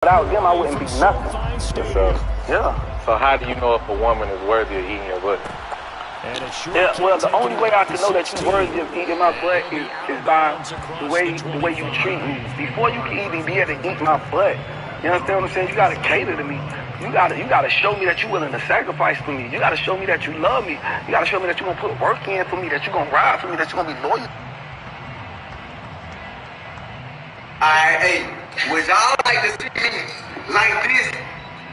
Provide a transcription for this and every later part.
Without them, I wouldn't be nothing. For sure. Yeah. So how do you know if a woman is worthy of eating your butt? Yeah, well, the only way I can know that you're worthy of eating my butt is by the way you treat me. Before you can even be able to eat my butt, you understand what I'm saying? You gotta cater to me. You gotta show me that you're willing to sacrifice for me. You gotta show me that you love me. You gotta show me that you're gonna put work in for me, that you're gonna ride for me, that you're gonna be loyal. Hey, would y'all like to see me like this?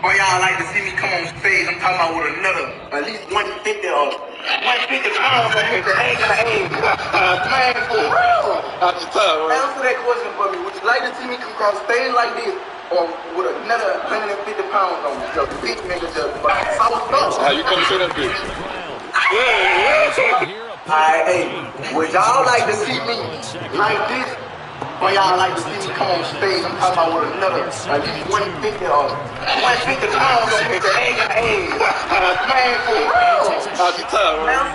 Or y'all like to see me come on stage? I'm talking about with another, at least 150 or 150 pounds on here. Ain't gonna age. Man, for real. Answer that question for me. Would you like to see me come across stage like this? Or with another 150 pounds on me? Just big nigga, just sauced up. How you come to that bitch? Hey, would y'all like to see me like this? Or y'all like to see me come on stage? I'm talking about with another, at least 150 or 150 pounds on here. Ain't gonna age. Man, for real. Answer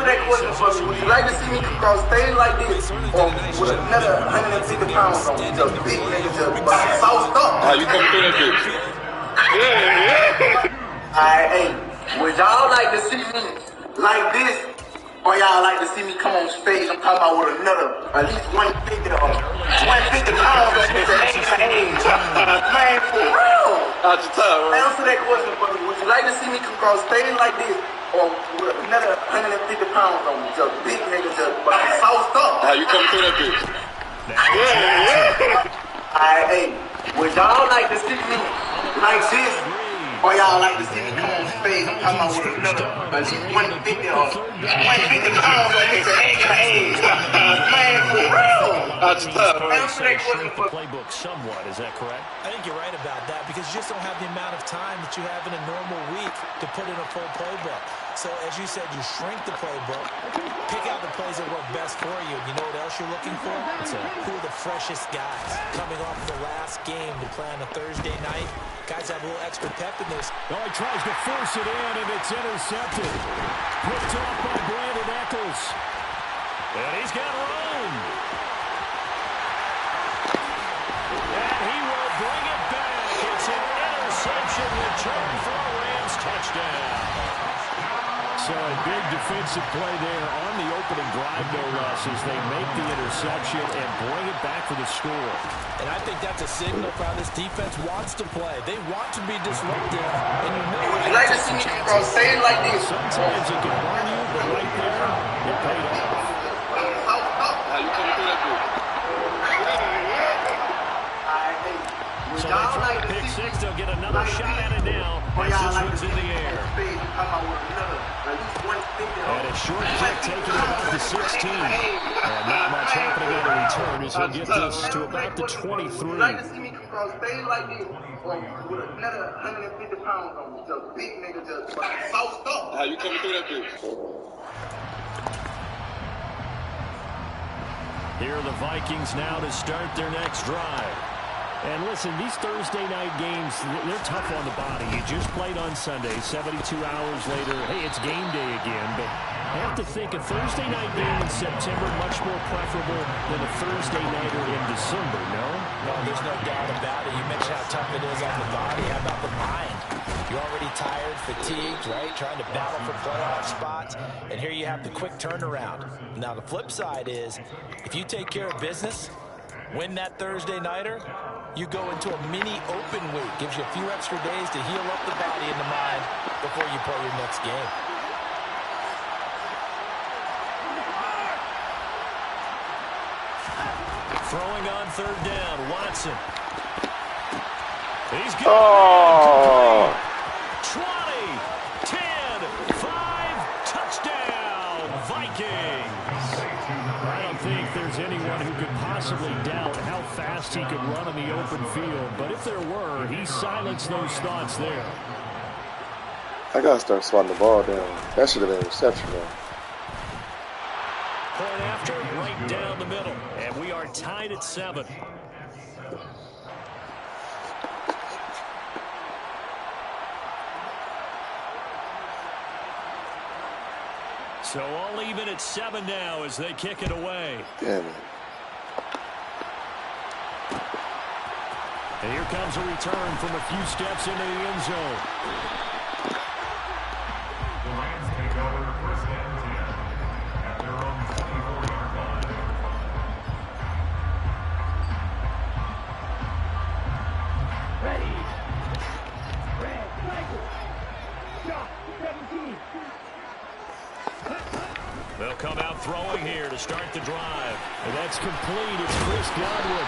that question for me. Would you like to see me come across stage like this? Or with another 150 pounds on me? Just big nigga, just sauced up. How you come through that bitch? Hey, would y'all like to see me like this? Or y'all like to see me come on stage? I'm talking about with another, at least 150 or 150 pounds on here. Ain't gonna age. Man, for real. Answer that question for me. Would you like to see me come across stage like this? Or with another 150 pounds on me? Just big nigga, just sauced up. How you come through that bitch? Hey, would y'all like to see me like this? Or y'all like to see me come on stage? I'm talking about with another, at least 150 or 150 pounds on here. Ain't gonna age. Man, for real. Answer that question for me. Playbook somewhat, is that correct? I think you're right about that because you just don't have the amount of time that you have in a normal week to put in a full playbook. So as you said, you shrink the playbook, pick out the plays that work best for you. You know what else you're looking for? Who are the freshest guys coming off of the last game to play on a Thursday night? Guys have a little extra pep in this. Oh, he tries to force it in, and it's intercepted. Picked off by Brandon Echols. And he's got room. And he will bring it back. It's an interception return for a Rams touchdown. So a big defensive play there on the opening drive, no less, as they make the interception and bring it back for the score. And I think that's a signal for how this defense wants to play. They want to be disruptive, and you know Would you like to see me come across stage like this? Sometimes it can burn you, but right there, it paid off. How you come through that bitch? So they throw a pick six, they'll get another shot at it now as this one's in the air. And a short kick taken about the 16. And not much happening on the return as he'll get this to about the 23. Would you like to see me come across stage like this? Or with another 150 pounds on me? Just big nigga, just sauced up. How you come through that bitch? Here are the Vikings now to start their next drive. And listen, these Thursday night games, they're tough on the body. You just played on Sunday, 72 hours later, hey, it's game day again. But I have to think a Thursday night game in September much more preferable than a Thursday nighter in December, no? No, there's no doubt about it. You mentioned how tough it is on the body. How about the mind? You're already tired, fatigued, right? Trying to battle for playoff spots. And here you have the quick turnaround. Now, the flip side is, if you take care of business, win that Thursday nighter, you go into a mini open week. Gives you a few extra days to heal up the body and the mind before you play your next game. Throwing on third down, Watson. He's got 20, 10, 5, touchdown, Vikings. I don't think there's anyone who could possibly doubt how fast he could run in the open field. But if there were, he silenced those thoughts there. I gotta start swatting the ball down. That should have been a reception, though. Point after, right down the middle. And we are tied at 7. So all even at 7 now as they kick it away. Damn it. And here comes a return from a few steps into the end zone. The Rams take over first and 10 at their own 24-yard line. Ready. Red, Michael. Shot, 17. They'll come out throwing here to start the drive. And that's complete. It's Chris Godwin.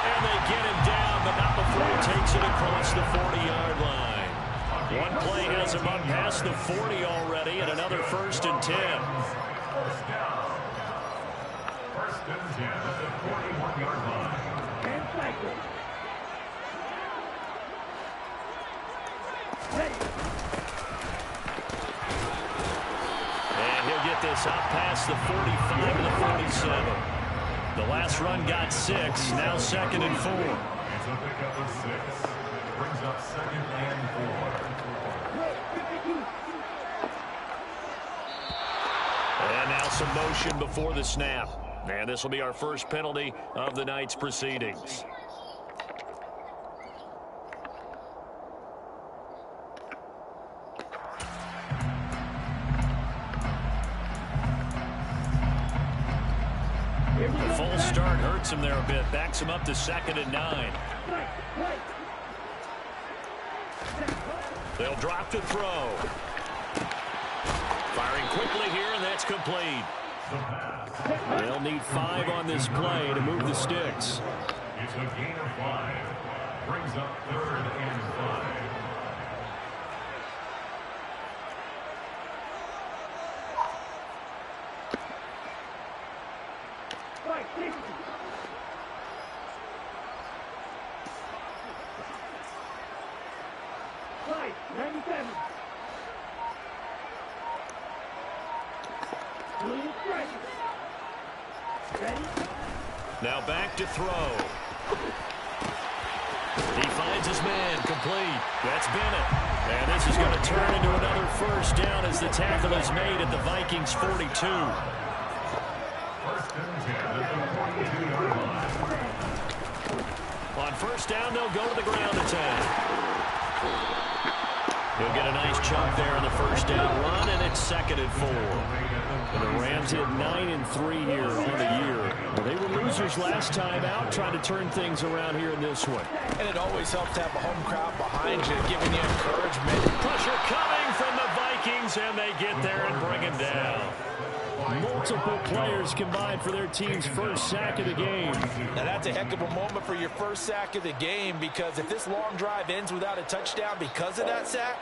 And they get him down, but not before he takes it across the 40-yard line. One play has him up past the 40 already, and another 1st and 10. First down. First and 10 at the 41-yard line. And cycle. Ready. And he'll get this up past the 45 to the 47. The last run got 6, now 2nd and 4. It's a pickup of 6. Brings up 2nd and 4. And now some motion before the snap. And this will be our first penalty of the night's proceedings. The false start hurts him there a bit. Backs him up to 2nd and 9. They'll drop to throw. Firing quickly here, and that's complete. They'll need 5 on this play to move the sticks. It's a gain of 5. Brings up 3rd and 5. Right, 60. Right, 97. Blue strike. Ready? Now back to throw. He finds his man, complete. That's Bennett. And this is going to turn into another 1st down as the tackle is made at the Vikings 42. First and 10 at the 42-yard line. On 1st down, they'll go to the ground attack. He'll get a nice chunk there on the 1st down run, and it's 2nd and 4. And the Rams hit 9-3 here on the year. Well, they were losers last time out, trying to turn things around here in this one. And it always helps to have a home crowd behind you, giving you encouragement. Pressure coming from the Vikings, and they get there and bring him down. Multiple players combined for their team's first sack of the game. Now that's a heck of a moment for your first sack of the game, because if this long drive ends without a touchdown because of that sack,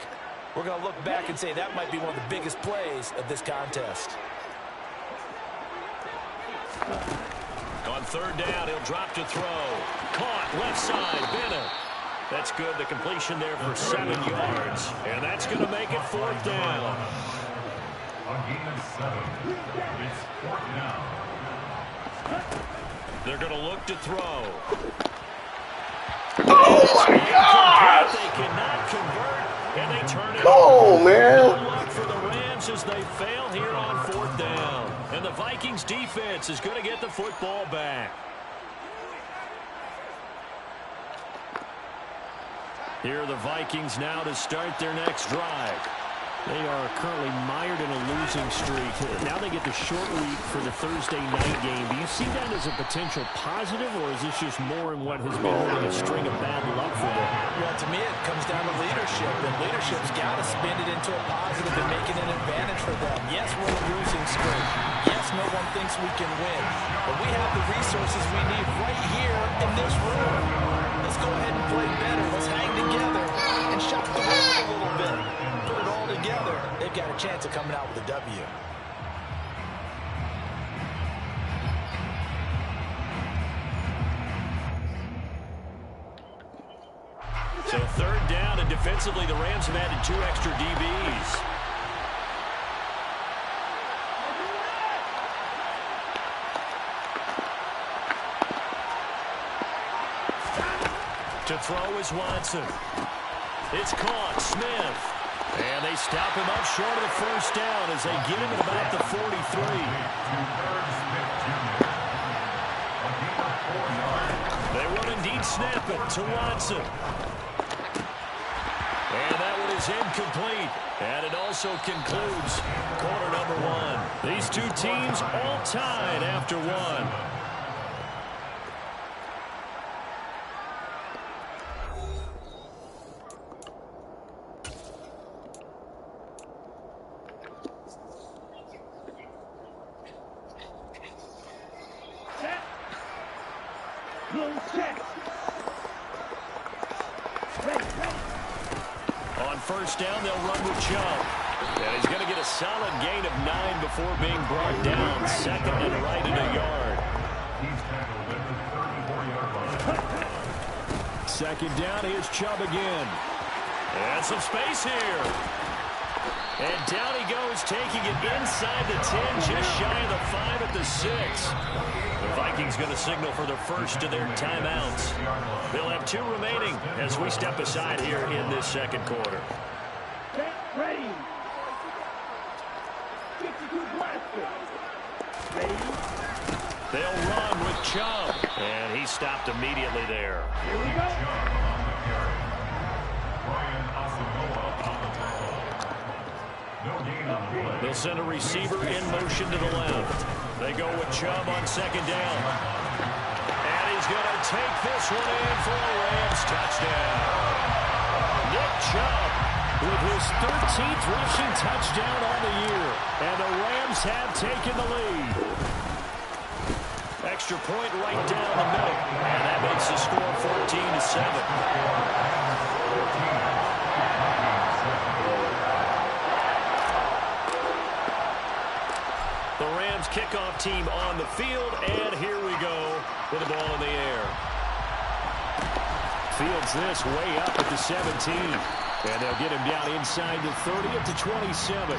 we're going to look back and say that might be one of the biggest plays of this contest. On 3rd down, he'll drop to throw. Caught left side, Bennett. That's good. The completion there for 7 yards. And that's going to make it 4th down. A gain of 7. It's 4th down. They're going to look to throw. Oh my God! They cannot convert, and they turn it Come on, man. Good luck for the Rams as they fail here on 4th down. And the Vikings defense is going to get the football back. Here are the Vikings now to start their next drive. They are currently mired in a losing streak. Now they get the short week for the Thursday night game. Do you see that as a potential positive, or is this just more in what has been holding a string of bad luck for them? Well, to me, it comes down to leadership, and leadership's got to spin it into a positive and make it an advantage for them. Yes, we're in a losing streak. Yes, no one thinks we can win, but we have the resources we need right here in this room. Let's go ahead and play better. Let's hang together and shop the world a little bit. Put it all together. They've got a chance of coming out with a W. So 3rd down, and defensively, the Rams have added 2 extra DBs. To throw is Watson. It's caught. Smith. And they stop him up short of the 1st down as they get him at about the 43. They run a indeed snap it to Watson. And that one is incomplete. And it also concludes quarter number one. These two teams all tied after one. On first down, they'll run with Chubb. And he's going to get a solid gain of 9 before being brought down. Second and right in a yard. Second down, here's Chubb again. And some space here. And down he goes, taking it inside the 10, just shy of the 5 at the 6. The Vikings going to signal for the first of their timeouts. They'll have 2 remaining as we step aside here in this second quarter. Get ready. 52 blaster. Ready. They'll run with Chubb. And he stopped immediately there. Here we go. They'll send a receiver in motion to the left. They go with Chubb on second down. And he's going to take this one in for a Rams touchdown. Nick Chubb with his 13th rushing touchdown on the year. And the Rams have taken the lead. Extra point right down the middle. And that makes the score 14-7. The Rams kickoff team on the field, and here we go with the ball in the air. Fields this way up at the 17. And they'll get him down inside the 30 at the 27.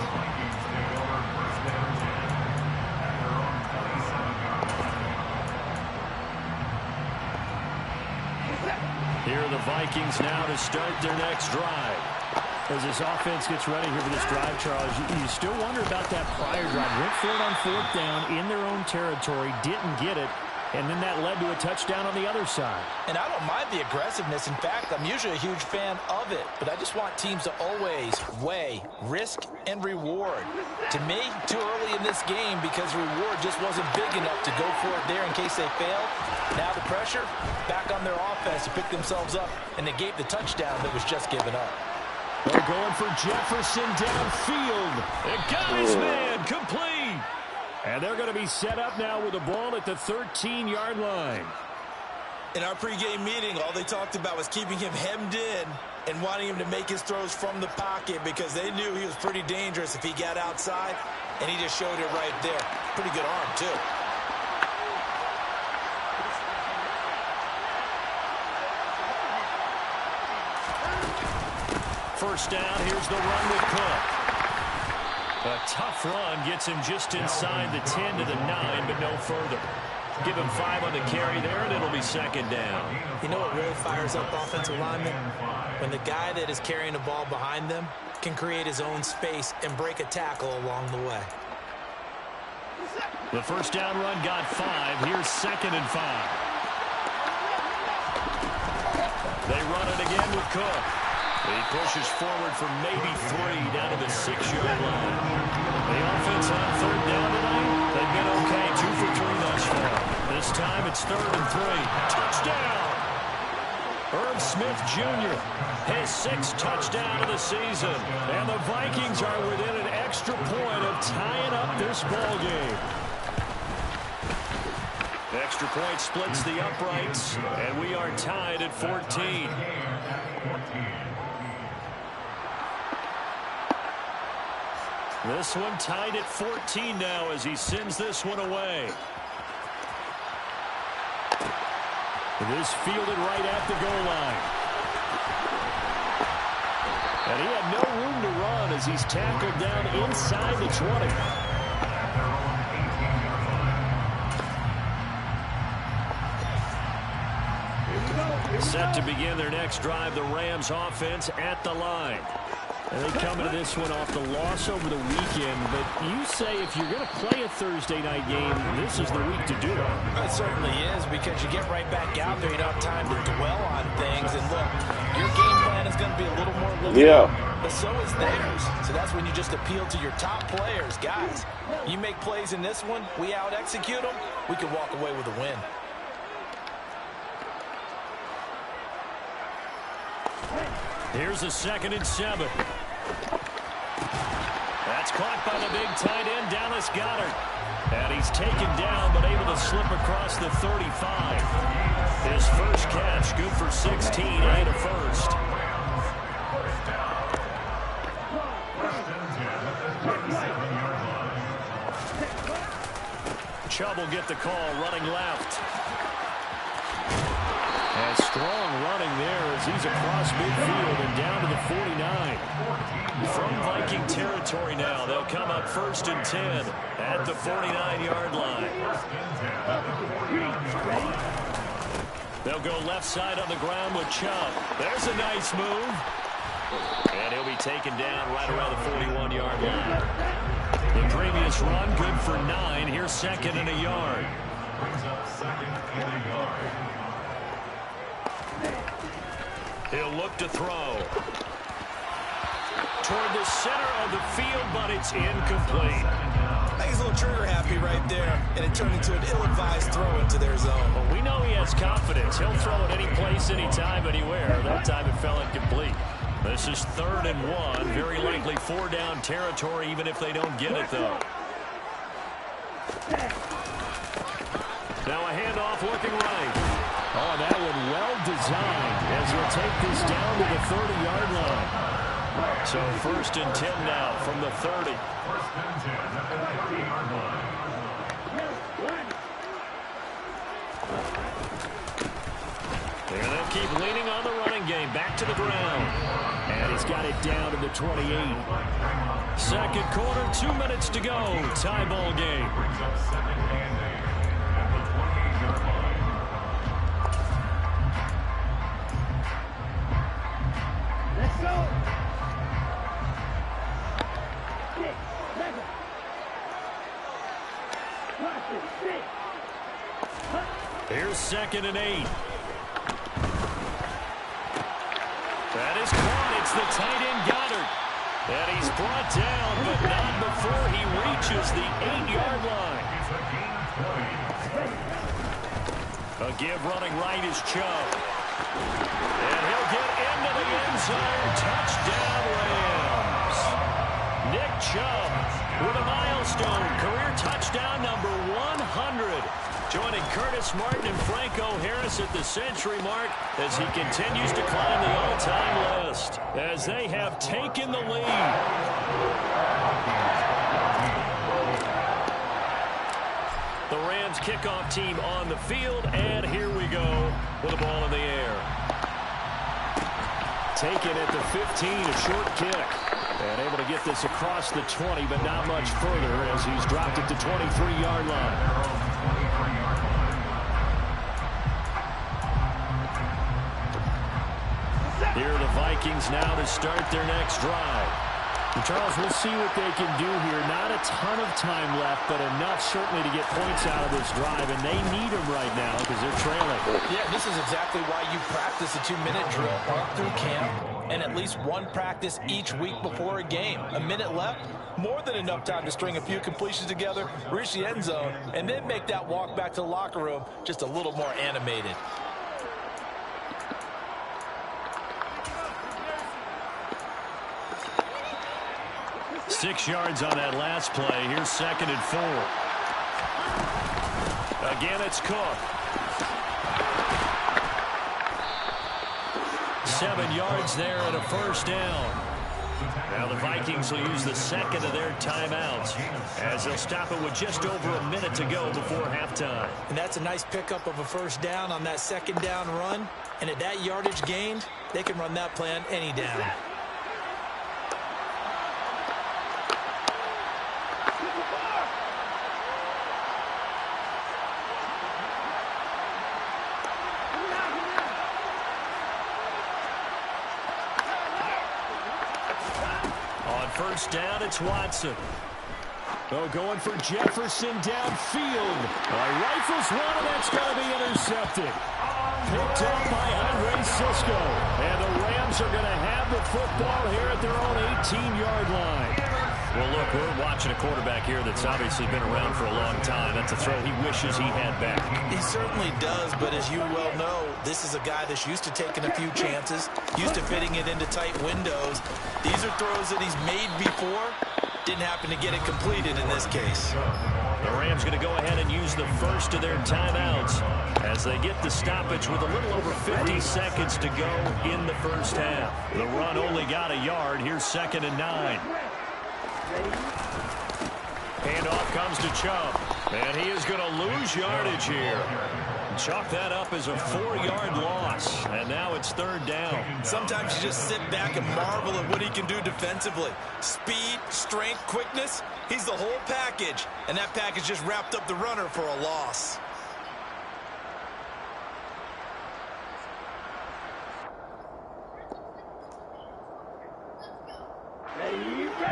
Here are the Vikings now to start their next drive. As this offense gets ready here for this drive, Charles, you still wonder about that prior drive. Went for it on fourth down in their own territory, didn't get it, and then that led to a touchdown on the other side. And I don't mind the aggressiveness. In fact, I'm usually a huge fan of it. But I just want teams to always weigh risk and reward. To me, too early in this game because reward just wasn't big enough to go for it there in case they failed. Now the pressure back on their offense to pick themselves up, and they gave the touchdown that was just given up. They're going for Jefferson downfield. It got his man complete. And they're going to be set up now with the ball at the 13-yard line. In our pregame meeting, all they talked about was keeping him hemmed in and wanting him to make his throws from the pocket because they knew he was pretty dangerous if he got outside, and he just showed it right there. Pretty good arm, too. First down, here's the run with Cook. A tough run gets him just inside the 10 to the 9, but no further. Give him 5 on the carry there, and it'll be second down. You know what really fires up offensive linemen? When the guy that is carrying the ball behind them can create his own space and break a tackle along the way. The first down run got 5. Here's second and 5. They run it again with Cook. He pushes forward for maybe 3 down to the 6-yard line. The offense on third down tonight, they've been okay, 2 for 3 thus far. This time it's 3rd and 3. Touchdown! Irv Smith Jr., his 6th touchdown of the season. And the Vikings are within an extra point of tying up this ball game. Extra point splits the uprights, and we are tied at 14. This one tied at 14 now as he sends this one away. This fielded right at the goal line. And he had no room to run as he's tackled down inside the 20. Set to begin their next drive, the Rams offense at the line. And they come into this one off the loss over the weekend. But you say if you're going to play a Thursday night game, this is the week to do it. It certainly is, because you get right back out there. You don't have time to dwell on things. And look, your game plan is going to be a little more limited. Yeah. But so is theirs. So that's when you just appeal to your top players. Guys, you make plays in this one, we out-execute them, we can walk away with a win. Here's a 2nd and 7. That's caught by the big tight end, Dallas Goedert. And he's taken down, but able to slip across the 35. His first catch, good for 16 and a first. Chubb will get the call, running left. And strong running there as he's across midfield and down to the 49. From Viking territory now, they'll come up 1st and 10 at the 49-yard line. They'll go left side on the ground with Chubb. There's a nice move. And he'll be taken down right around the 41-yard line. The previous run, good for 9. Here's 2nd and a yard. Brings up 2nd and a yard. He'll look to throw. Toward the center of the field, but it's incomplete. I think he's a little trigger happy right there, and it turned into an ill-advised throw into their zone. Well, we know he has confidence. He'll throw it any place, anytime, anywhere. That time it fell incomplete. This is 3rd and 1. Very likely 4-down territory, even if they don't get it, though. Now a handoff looking right. Oh, that one well designed as he'll take this down to the 30-yard line. So 1st and 10 now from the 30. 1st and 10 at the 30-yard line. There they'll keep leaning on the running game. Back to the ground. And he's got it down to the 28. 2nd quarter, 2 minutes to go. Tie ball game. Brings up 2nd and 8 at the 28-yard line. Let's go. Here's 2nd and 8. That is caught. It's the tight end Goedert. And he's brought down, but not before he reaches the 8-yard line. A give running right is Chubb. And he'll get into the end zone. Touchdown, Rams. Nick Chubb with a milestone. Career touchdown number 100. Joining Curtis Martin and Franco Harris at the century mark as he continues to climb the all-time list as they have taken the lead. The Rams kickoff team on the field, and here we go with the ball in the air. Taken at the 15, a short kick. And able to get this across the 20, but not much further as he's dropped it to 23-yard line. Here are the Vikings now to start their next drive. And Charles, we'll see what they can do here. Not a ton of time left, but enough certainly to get points out of this drive, and they need them right now because they're trailing. Yeah, this is exactly why you practice a 2-minute drill up through camp and at least one practice each week before a game. A minute left, more than enough time to string a few completions together, reach the end zone, and then make that walk back to the locker room just a little more animated. 6 yards on that last play. Here's 2nd and 4. Again, it's Cook. 7 yards there and a first down. Now the Vikings will use the 2nd of their timeouts as they'll stop it with just over a minute to go before halftime. And that's a nice pickup of a first down on that 2nd down run. And at that yardage gained, they can run that play on any down. first down, it's Watson. Oh, going for Jefferson downfield. Rifles one, and that's going to be intercepted. Picked up by Andre Cisco. And the Rams are going to have the football here at their own 18-yard line. Well, look, we're watching a quarterback here that's obviously been around for a long time. That's a throw he wishes he had back. He certainly does, but as you well know, this is a guy that's used to taking a few chances, used to fitting it into tight windows. These are throws that he's made before. Didn't happen to get it completed in this case. The Rams going to go ahead and use the first of their timeouts as they get the stoppage with a little over 50 seconds to go in the first half. The run only got a yard. Here's 2nd and 9. Handoff comes to Chubb, and he is going to lose yardage here. Chalk that up as a 4-yard loss, and now it's 3rd down. Sometimes you just sit back and marvel at what he can do defensively. Speed, strength, quickness, he's the whole package, and that package just wrapped up the runner for a loss.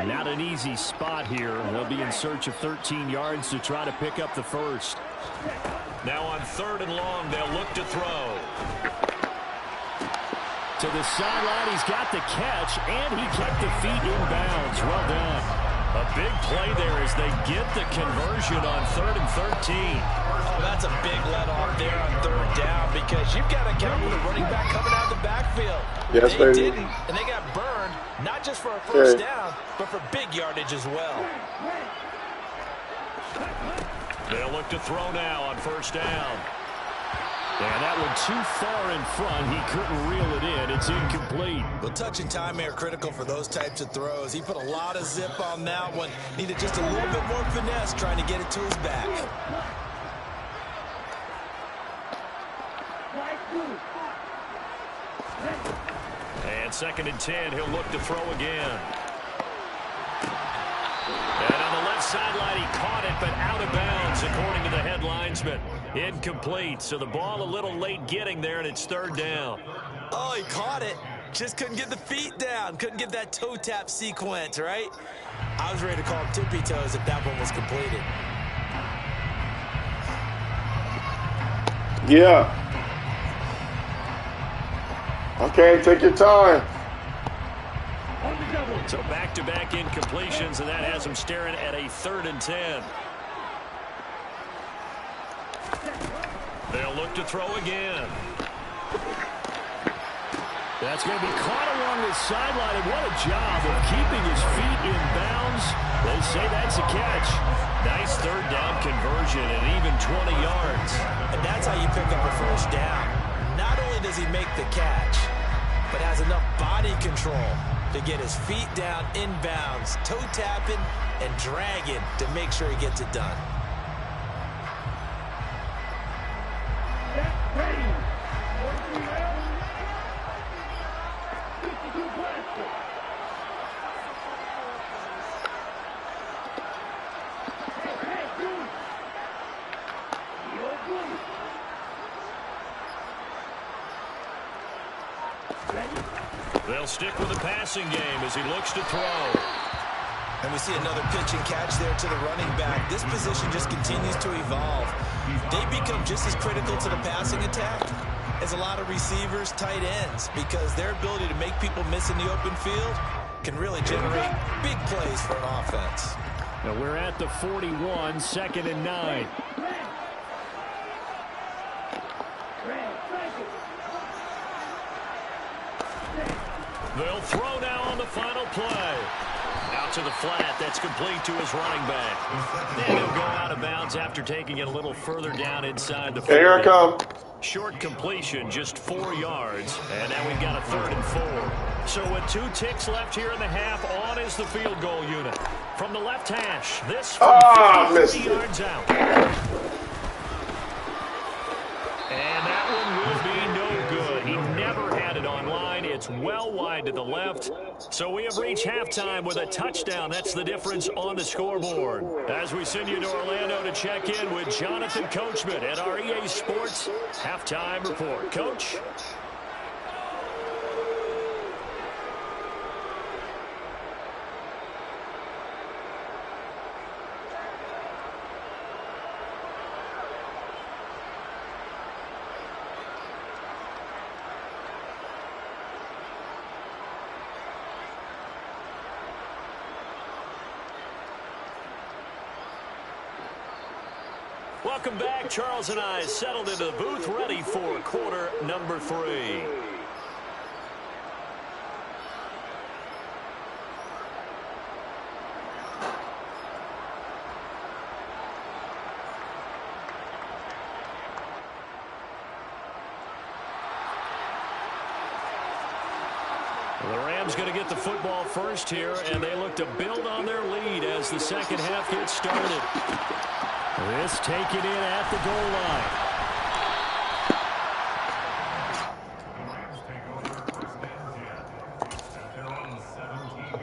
Not an easy spot here. They'll be in search of 13 yards to try to pick up the first. Now on 3rd and long, they'll look to throw. To the sideline, he's got the catch, and he kept the feet in bounds. Well done. A big play there as they get the conversion on 3rd and 13. Oh, that's a big let-off there on 3rd down because you've got to count with a running back coming out of the backfield. Yes, they baby. didn't, and they got burned, not just for a first down, but for big yardage as well. They'll look to throw now on 1st down. And that one too far in front. He couldn't reel it in. It's incomplete. Well, touch and timing are critical for those types of throws. He put a lot of zip on that one. Needed just a little bit more finesse trying to get it to his back. And 2nd and 10, he'll look to throw again. And on the left sideline, he caught it, but out of bounds, according to the head linesman. Incomplete, so the ball a little late getting there, and it's 3rd down. Oh, he caught it. Just couldn't get the feet down. Couldn't get that toe tap sequence, right? I was ready to call him tippy toes if that one was completed. Yeah. Okay, take your time. So back-to-back incompletions, and that has him staring at a 3rd and 10. They'll look to throw again. That's going to be caught along the sideline, and what a job of keeping his feet in bounds. They say that's a catch. Nice 3rd down conversion and even 20 yards. And that's how you pick up a first down. Not only does he make the catch, but has enough body control to get his feet down inbounds, toe tapping and dragging to make sure he gets it done. They'll stick with the passing game as he looks to throw. And we see another pitch and catch there to the running back. This position just continues to evolve. They become just as critical to the passing attack as a lot of receivers, tight ends, because their ability to make people miss in the open field can really generate big plays for an offense. Now we're at the 41, 2nd and 9. They'll throw now on the final play. Out to the flat. That's complete to his running back. Then he'll go out of bounds after taking it a little further down inside the 40. Here I come. Short completion, just 4 yards. And now we've got a 3rd and 4. So with 2 ticks left here in the half, on is the field goal unit. From the left hash, this from 50 yards out. And that one will be no good. He never had it on line. It's well wide to the left. So we have reached halftime with a touchdown. That's the difference on the scoreboard. As we send you to Orlando to check in with Jonathan Coachman at our EA Sports Halftime Report. Coach? Welcome back. Charles and I settled into the booth, ready for quarter number 3. The Rams going to get the football first here, and they look to build on their lead as the second half gets started. This take it in at the goal line. The Rams take over first and 10 at their own 17-yard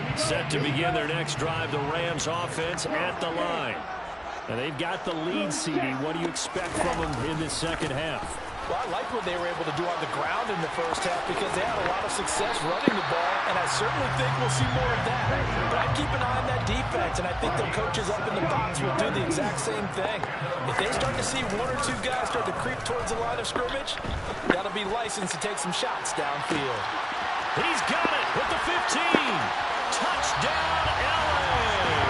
line. Set to begin their next drive, the Rams offense at the line. And they've got the lead, CD. What do you expect from them in this second half? Well, I like what they were able to do on the ground in the first half because they had a lot of success running the ball, and I certainly think we'll see more of that. But I'd keep an eye on that defense, and I think their coaches up in the box will do the exact same thing. If they start to see one or two guys start to creep towards the line of scrimmage, that'll be licensed to take some shots downfield. He's got it with the 15. Touchdown, LA.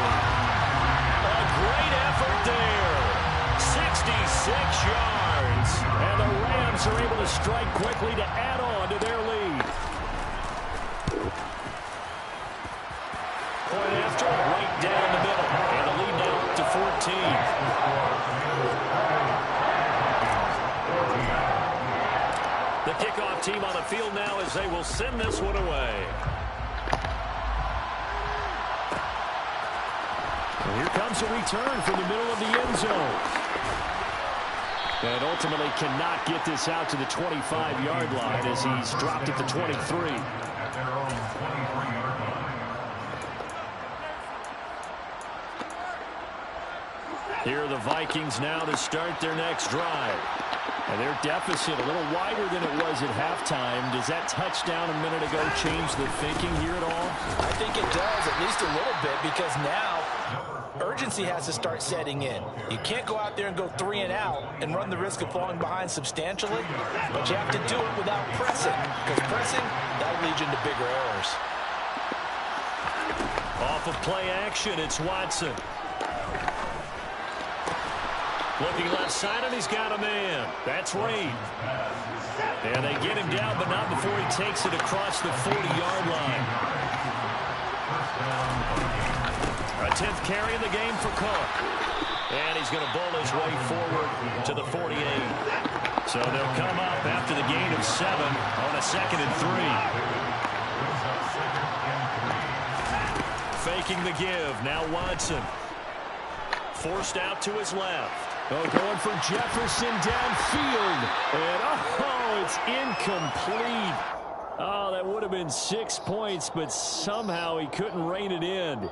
A great effort there. 66 yards. And the Rams are able to strike quickly to add on to their lead. Point after, right down the middle. And the lead now up to 14. The kickoff team on the field now as they will send this one away. And here comes a return from the middle of the end zone. And ultimately cannot get this out to the 25-yard line as he's dropped at the 23. At their own 23-yard line. Here are the Vikings now to start their next drive. And their deficit a little wider than it was at halftime. Does that touchdown a minute ago change the thinking here at all? I think it does, at least a little bit, because now urgency has to start setting in. You can't go out there and go 3 and out and run the risk of falling behind substantially, but you have to do it without pressing, because pressing, that'll lead you into bigger errors. Off of play action, it's Watson. Looking left side, and he's got a man. That's Reed. And they get him down, but not before he takes it across the 40-yard line. A 10th carry in the game for Cook. And he's going to bowl his way forward to the 48. So they'll come up after the gain of 7 on a 2nd and 3. Faking the give. Now Watson. Forced out to his left. Oh, going for Jefferson downfield. And, oh, it's incomplete. Oh, that would have been 6 points, but somehow he couldn't rein it in.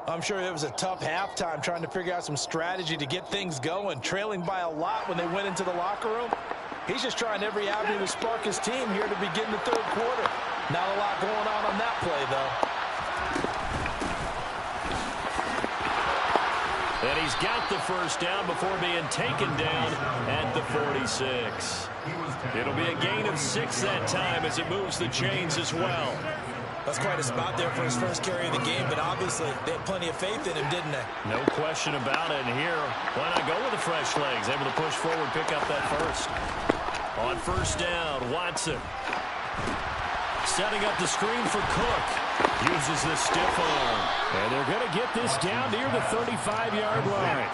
I'm sure it was a tough halftime trying to figure out some strategy to get things going, trailing by a lot when they went into the locker room. He's just trying every avenue to spark his team here to begin the third quarter. Not a lot going on that play, though. And he's got the first down before being taken down at the 46. It'll be a gain of 6 that time as it moves the chains as well. That's quite a spot there for his first carry of the game, but obviously they had plenty of faith in him, didn't they? No question about it. And here, why not go with the fresh legs? Able to push forward, pick up that first. On first down, Watson. Setting up the screen for Cook. Uses the stiff arm. And they're going to get this down near the 35-yard line.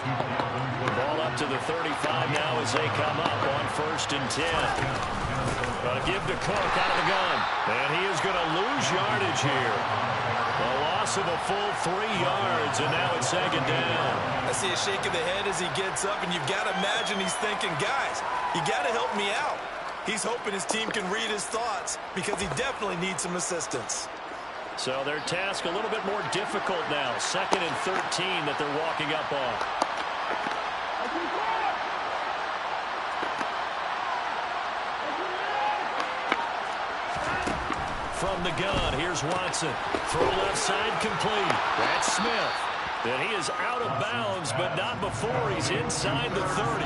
Ball up to the 35 now as they come up on 1st and 10. Going to give to Cook out of the gun. And he is going to lose yardage here. A loss of a full 3 yards, and now it's 2nd down. I see a shake of the head as he gets up, and you've got to imagine he's thinking, guys, you got to help me out. He's hoping his team can read his thoughts because he definitely needs some assistance. So their task a little bit more difficult now. 2nd and 13 that they're walking up on. From the gun, here's Watson. Throw left side complete. That's Smith. And he is out of bounds, but not before he's inside the 30.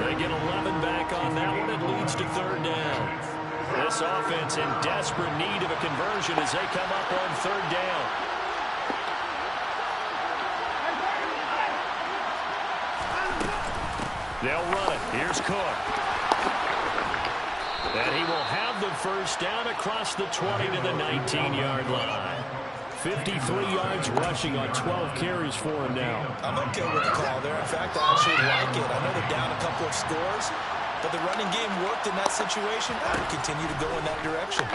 They get 11 back on that one. It leads to third down. This offense in desperate need of a conversion as they come up on third down. They'll run it. Here's Cook. And he will have the first down across the 20 to the 19-yard line. 53 yards rushing on 12 carries for him now. I'm okay with the call there. In fact, I actually like it. I know they're down a couple of scores, but the running game worked in that situation. I would continue to go in that direction.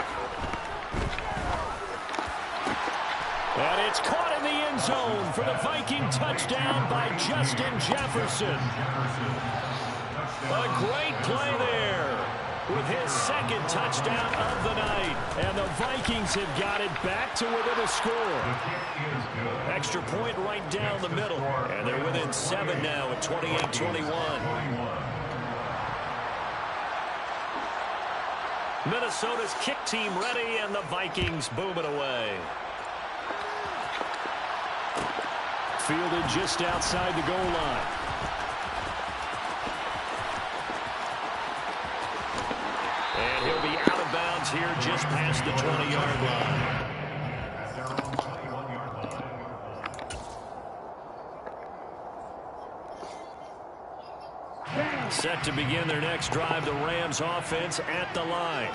And it's caught in the end zone for the Viking touchdown by Justin Jefferson. A great play there with his second touchdown of the night. And the Vikings have got it back to within a score. Extra point right down the middle. And they're within 7 now at 28-21. Minnesota's kick team ready, and the Vikings boom it away. Fielded just outside the goal line. And he'll be out of bounds here just past the 20-yard line. Set to begin their next drive, the Rams offense at the line.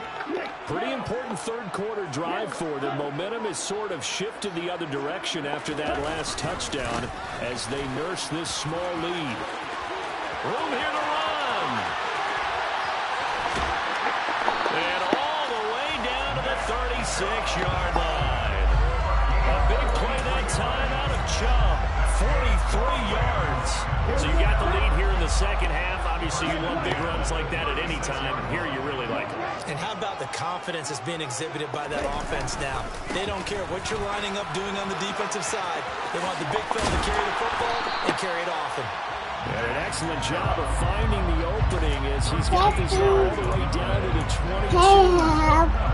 Pretty important third quarter drive for them. Momentum has sort of shifted the other direction after that last touchdown as they nurse this small lead. Room here to run. And all the way down to the 36-yard line. A big play that time out of Chubb. 43 yards. So you got the lead here in the second half. Obviously, you want big runs like that at any time. Here you really like it. And how about the confidence that's being exhibited by that offense now? They don't care what you're lining up doing on the defensive side. They want the big fella to carry the football and carry it often. And an excellent job of finding the opening as he's got this all the way down to the 22.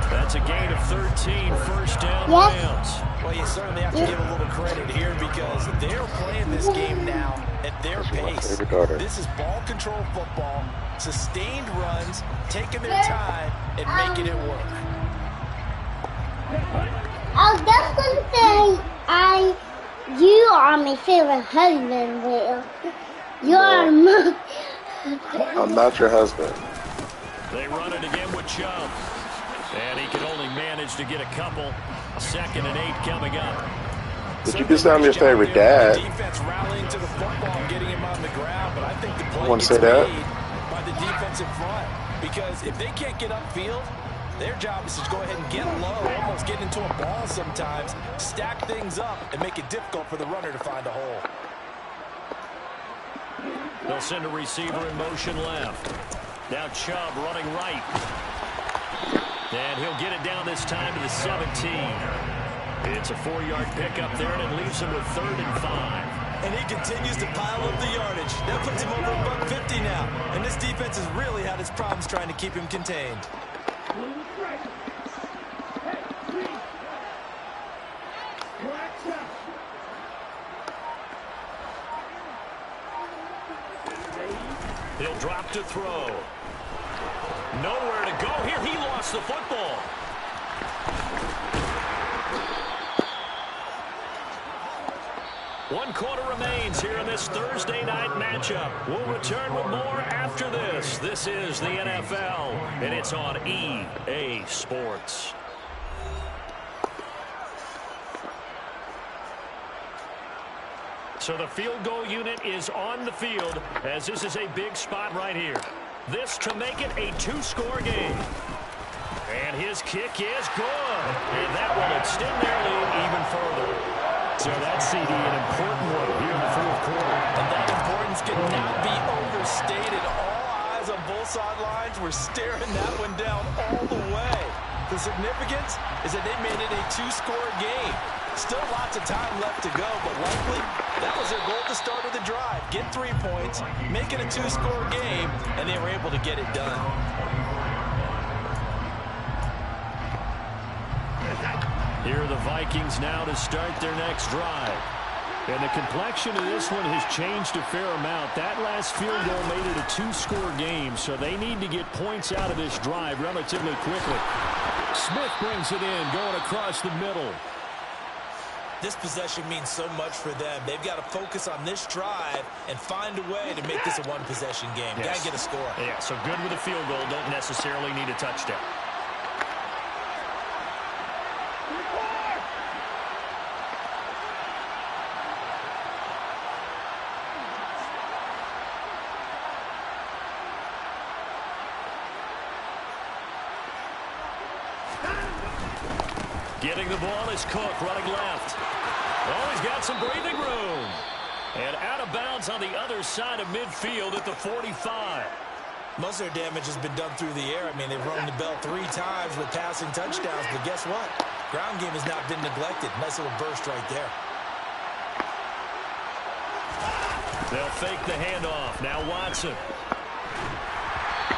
That's a gain of 13, first down Rams. Well, you certainly have to give a little credit here because they're playing this game now at their pace. This is ball control football, sustained runs, taking their time and making it work. I was just going to say, you are my favorite husband, Will. You are my... I'm not your husband. They run it again with Chubb. And he can only manage to get a couple. 2nd and 8 coming up. But you can say I'm your favorite dad. Defense rallying to the football and getting him on the ground, but I think the play Want to say gets that? made by the defensive front because if they can't get upfield, their job is to go ahead and get low, almost get into a ball sometimes, stack things up, and make it difficult for the runner to find a hole. They'll send a receiver in motion left. Now Chubb running right. And he'll get it down this time to the 17. It's a 4-yard pickup there, and it leaves him with 3rd and 5. And he continues to pile up the yardage. That puts him over $150 now. And this defense has really had its problems trying to keep him contained. He'll drop to throw. Nowhere to go here. He lost the football. One quarter remains here in this Thursday night matchup. We'll return with more after this. This is the NFL, and it's on EA Sports. So the field goal unit is on the field as this is a big spot right here. This to make it a 2-score game. And his kick is good. And that will extend their lead even further. So that's, CD, an important one here in the fourth quarter. And that importance cannot be overstated. All eyes on both sidelines were staring that one down all the way. The significance is that they made it a 2-score game. Still lots of time left to go, but likely that was their goal at the start of the drive. Get 3 points, make it a 2-score game, and they were able to get it done. Here are the Vikings now to start their next drive. And the complexion of this one has changed a fair amount. That last field goal made it a 2-score game, so they need to get points out of this drive relatively quickly. Smith brings it in, going across the middle. This possession means so much for them. They've got to focus on this drive and find a way to make this a one-possession game. Yes. Got to get a score. Yeah, so good with a field goal. Don't necessarily need a touchdown. Getting the ball is Cook, running left. Oh, he's got some breathing room. And out of bounds on the other side of midfield at the 45. Most of their damage has been done through the air. I mean, they've rung the bell 3 times with passing touchdowns, but guess what? Ground game has not been neglected. Nice little burst right there. They'll fake the handoff. Now Watson.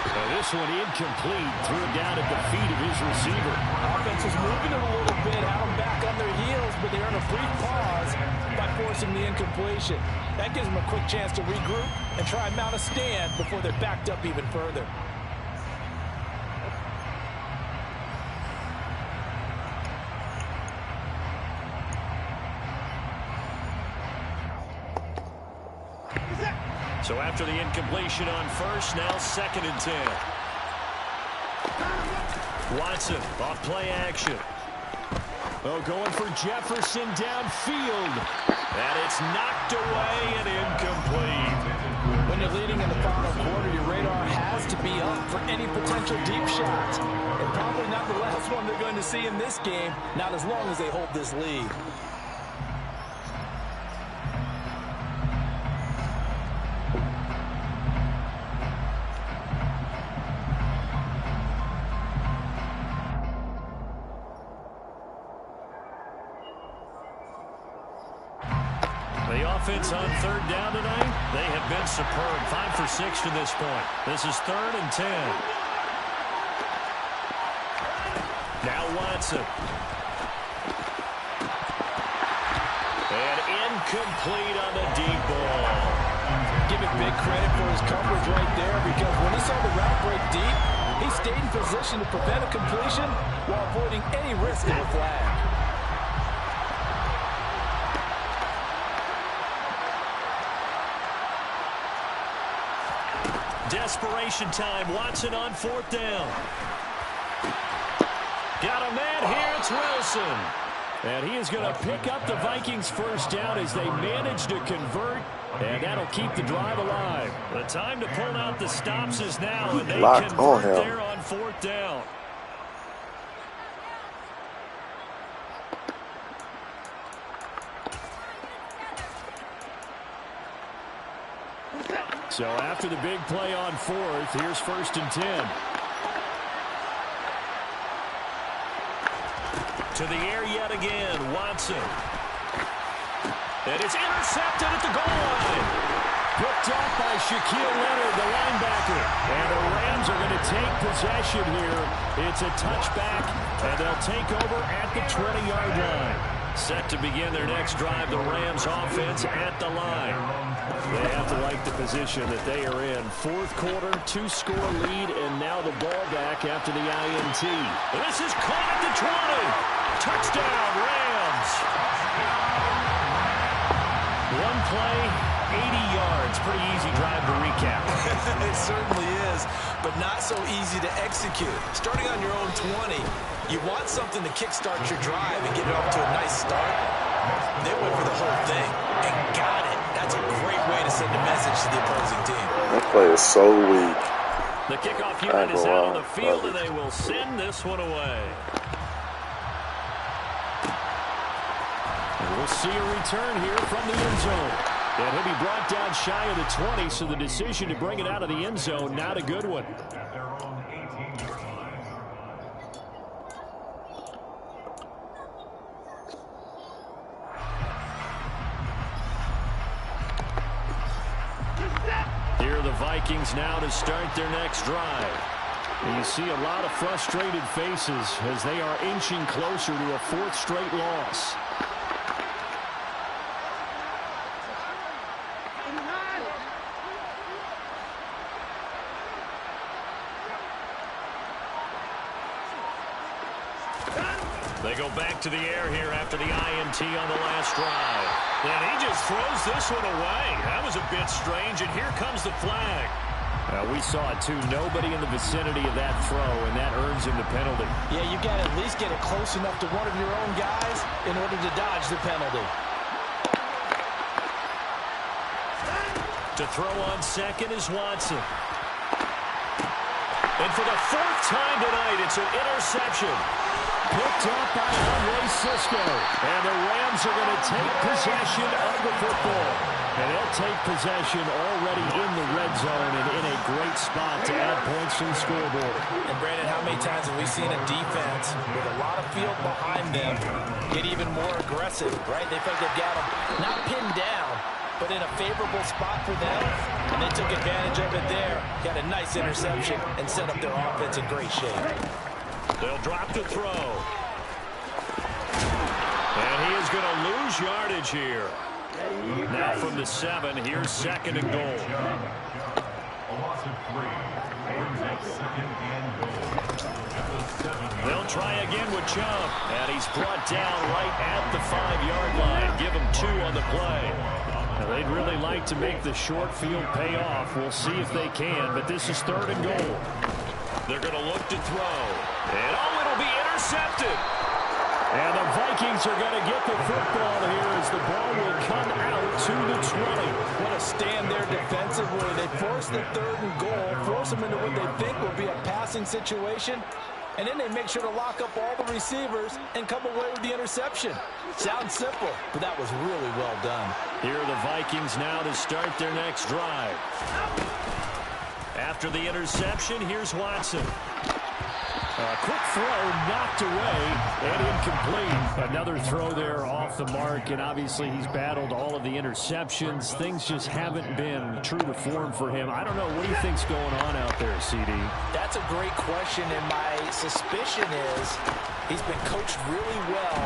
And this one incomplete. Threw it down at the feet of his receiver. Offense is moving it a little bit, had them back on their heels, but they earn a brief pause by forcing the incompletion. That gives them a quick chance to regroup and try and mount a stand before they're backed up even further. So after the incompletion on first, now 2nd and 10. Watson off play action. Oh, going for Jefferson downfield. And it's knocked away and incomplete. When you're leading in the final quarter, your radar has to be up for any potential deep shots. And probably not the last one they're going to see in this game, not as long as they hold this lead. Offense on 3rd down tonight. They have been superb. 5 for 6 to this point. This is 3rd and 10. Now Watson. And incomplete on the deep ball. Give it big credit for his coverage right there, because when he saw the route break deep, he stayed in position to prevent a completion while avoiding any risk of a flag. Desperation time. Watson on 4th down. Got a man here. It's Wilson. And he is going to pick up the Vikings' 1st down as they manage to convert. And that'll keep the drive alive. The time to pull out the stops is now. And they convert there on 4th down. So after the big play on 4th, here's 1st and 10. To the air yet again, Watson. And it's intercepted at the goal line. Picked off by Shaquille Leonard, the linebacker. And the Rams are going to take possession here. It's a touchback, and they'll take over at the 20-yard line. Set to begin their next drive, the Rams offense at the line. They have to like the position that they are in. 4th quarter, 2-score lead, and now the ball back after the INT. This is caught at the 20. Touchdown, Rams. One play, 80 yards. Pretty easy drive to recap. It certainly is, but not so easy to execute. Starting on your own 20, you want something to kickstart your drive and get it off to a nice start. They went for the whole thing and got it. That's a great way to send a message to the opposing team. That play is so weak. The kickoff unit is out on the field, and they will send this one away. And we'll see a return here from the end zone. And he'll be brought down shy of the 20, so the decision to bring it out of the end zone, not a good one. Here are the Vikings now to start their next drive. And you see a lot of frustrated faces as they are inching closer to a 4th straight loss. They go back to the air here after the INT on the last drive. And he just throws this one away. That was a bit strange, and here comes the flag. We saw it, too. Nobody in the vicinity of that throw, and that earns him the penalty. Yeah, you got to at least get it close enough to one of your own guys in order to dodge the penalty. To throw on second is Watson. And for the fourth time tonight, it's an interception. Picked up by Andre Cisco. And the Rams are going to take possession of the football. And they'll take possession already in the red zone and in a great spot to add points to the scoreboard. And, Brandon, how many times have we seen a defense with a lot of field behind them get even more aggressive, right? They think they've got them not pinned down, but in a favorable spot for them, and they took advantage of it there. Got a nice interception and set up their offense in great shape. They'll drop the throw. And he is going to lose yardage here. Now from the 7, here's second and goal. A loss of 3. Brings up second and goal. At the 7. They'll try again with Chubb. And he's brought down right at the 5-yard line. Give him 2 on the play. Now, they'd really like to make the short field pay off. We'll see if they can, but this is third and goal. They're going to look to throw. And it'll be intercepted. And the Vikings are going to get the football here as the ball will come out to the 20. What a stand there defensively. They force the third and goal, force them into what they think will be a passing situation, and then they make sure to lock up all the receivers and come away with the interception. Sounds simple, but that was really well done. Here are the Vikings now to start their next drive. After the interception, here's Watson. A quick throw knocked away and incomplete. Another throw there off the mark, and obviously he's battled all of the interceptions. Things just haven't been true to form for him. I don't know. What do you think's going on out there, CD? That's a great question, and my suspicion is he's been coached really well.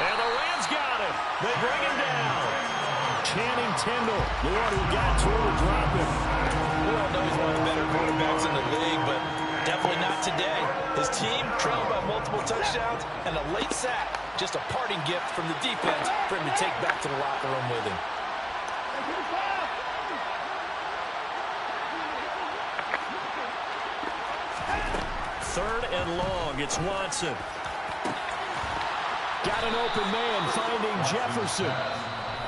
And the Rams got him. They bring him down. Channing Tindall, the one who got to him and dropped him. We all know he's one of the better quarterbacks in the league, but definitely not today. His team trailed by multiple touchdowns and a late sack. Just a parting gift from the defense for him to take back to the locker room with him. Third and long. It's Watson. Got an open man finding Jefferson.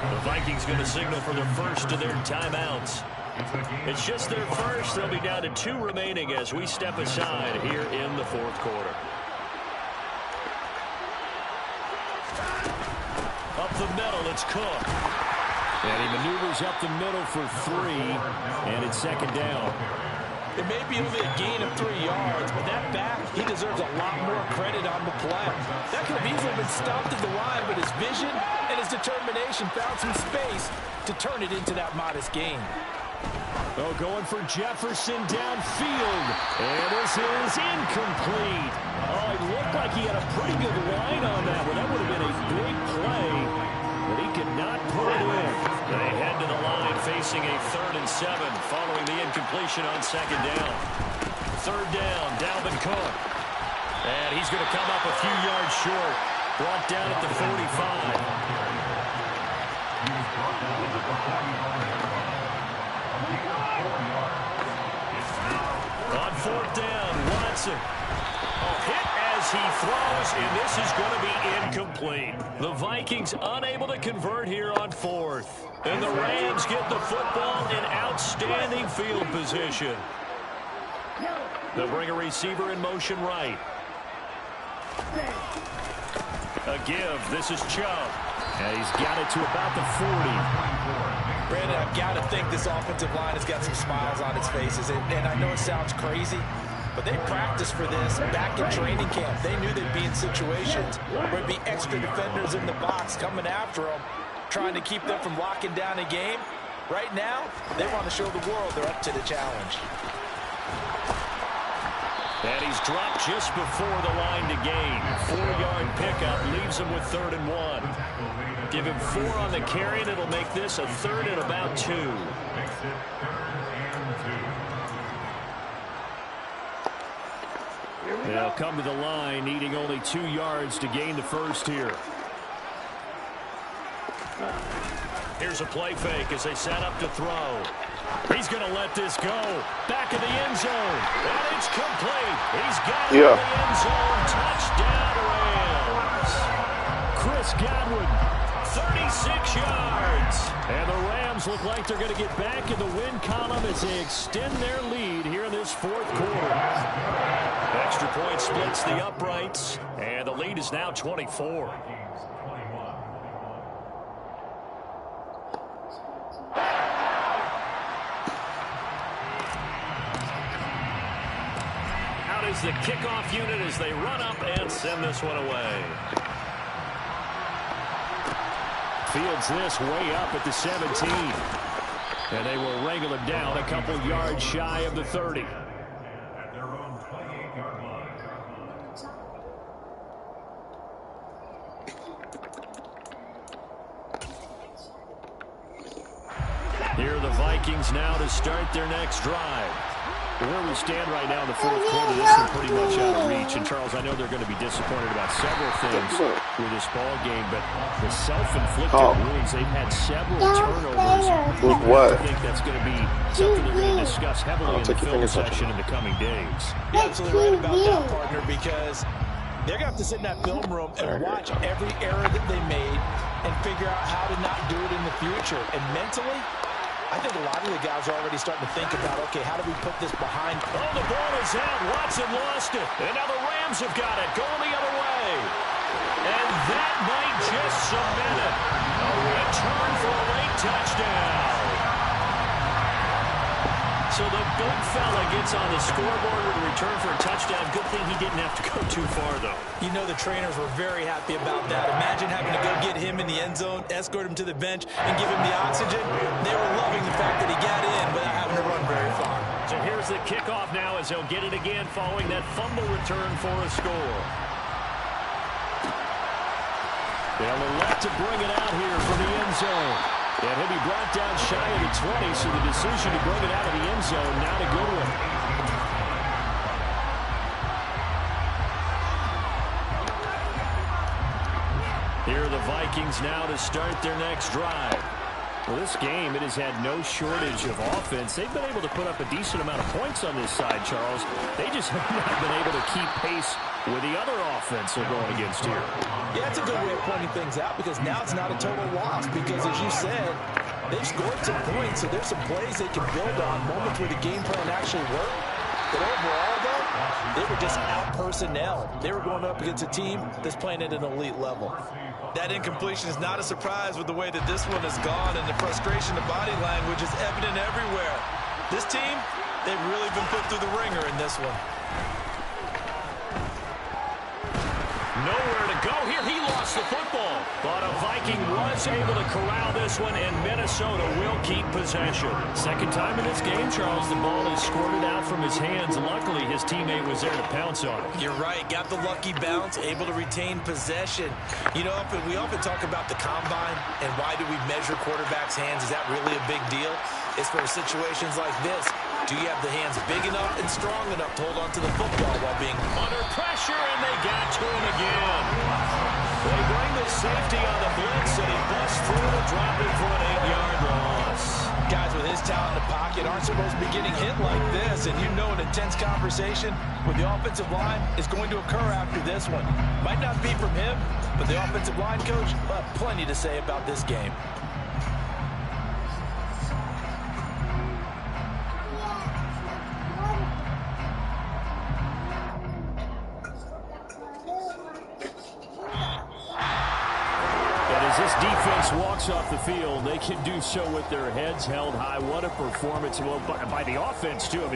The Vikings going to signal for their first of their timeouts. It's just their first. They'll be down to 2 remaining as we step aside here in the fourth quarter. Up the middle, it's Cook. And he maneuvers up the middle for 3, and it's second down. It may be only a gain of 3 yards, but that back, he deserves a lot more credit on the play. That could have easily been stopped at the line, but his vision and his determination found some space to turn it into that modest gain. Oh, going for Jefferson downfield. And this is incomplete. Oh, it looked like he had a pretty good line on that one. That would have been a big play, but he could not put it in. They head to the line facing a 3rd and 7 following the incompletion on second down. Third down, Dalvin Cook. And he's going to come up a few yards short. Brought down at the 45. On 4th down, Watson. Hit as he throws, and this is going to be incomplete. The Vikings unable to convert here on 4th. And the Rams get the football in outstanding field position. They'll bring a receiver in motion right. A give. This is Chubb. And he's got it to about the 40. Brandon, I've got to think this offensive line has got some smiles on its faces. And I know it sounds crazy, but they practiced for this back in training camp. They knew they'd be in situations where there'd be extra defenders in the box coming after them, trying to keep them from locking down a game. Right now, they want to show the world they're up to the challenge. And he's dropped just before the line to gain. 4-yard pickup leaves him with 3rd and 1. Give him 4 on the carry, and it'll make this a 3rd and about 2. Makes it 3rd and 2. They'll come to the line, needing only 2 yards to gain the first here. Here's a play fake as they set up to throw. He's going to let this go. Back of the end zone. And it's complete. He's got it in the end zone. Touchdown, Rams. Chris Godwin, 36 yards. And the Rams look like they're going to get back in the win column as they extend their lead here in this fourth quarter. Extra point splits the uprights, and the lead is now 24. Out is the kickoff unit as they run up and send this one away. Fields this way up at the 17. And they will wrangle him down a couple yards shy of the 30. At their own 28-yard line. Here are the Vikings now to start their next drive. Where we stand right now in the fourth quarter, this is pretty much out of reach. And, Charles, I know they're going to be disappointed about several things with this ball game, but the self-inflicted wounds, they've had several turnovers. What? I think that's going to be something they're going to discuss heavily in the film section in the coming days. You're absolutely right about that, partner, because they're going to have to sit in that film room and watch every error that they made and figure out how to not do it in the future. And mentally, I think a lot of the guys are already starting to think about, okay, how do we put this behind? Oh, the ball is out. Watson lost it. And now the Rams have got it. Going the other way. And that might just cement it. A return for a late touchdown. So the big fella gets on the scoreboard with a return for a touchdown. Good thing he didn't have to go too far, though. You know the trainers were very happy about that. Imagine having to go get him in the end zone, escort him to the bench, and give him the oxygen. They were loving the fact that he got in without having to run very far. So here's the kickoff now as he'll get it again following that fumble return for a score. They'll elect to bring it out here from the end zone. And he'll be brought down shy of the 20, so the decision to bring it out of the end zone, not a good one. Here are the Vikings now to start their next drive. Well, this game, it has had no shortage of offense. They've been able to put up a decent amount of points on this side, Charles. They just have not been able to keep pace with the other offense they're going against here. Yeah, it's a good way of pointing things out because now it's not a total loss because, as you said, they've scored some points, so there's some plays they can build on, moments where the game plan actually worked. But overall, though, they were just out-personnel. They were going up against a team that's playing at an elite level. That incompletion is not a surprise with the way that this one has gone, and the frustration, the body language is evident everywhere. This team, they've really been put through the ringer in this one. Nowhere to go here. He lost the football. But a Viking was able to corral this one, and Minnesota will keep possession. Second time in this game, Charles, the ball is squirted out from his hands. Luckily, his teammate was there to pounce on it. You're right. Got the lucky bounce, able to retain possession. You know, we often talk about the combine and why do we measure quarterbacks' hands. Is that really a big deal? It's for situations like this. Do you have the hands big enough and strong enough to hold on to the football while being under pressure, and they got to him again. They bring the safety on the blitz, and he busts through to drop it for an 8-yard loss. Guys with his talent in the pocket aren't supposed to be getting hit like this, and you know an intense conversation with the offensive line is going to occur after this one. Might not be from him, but the offensive line coach will have plenty to say about this game. This defense walks off the field. They can do so with their heads held high. What a performance by the offense, too. I mean,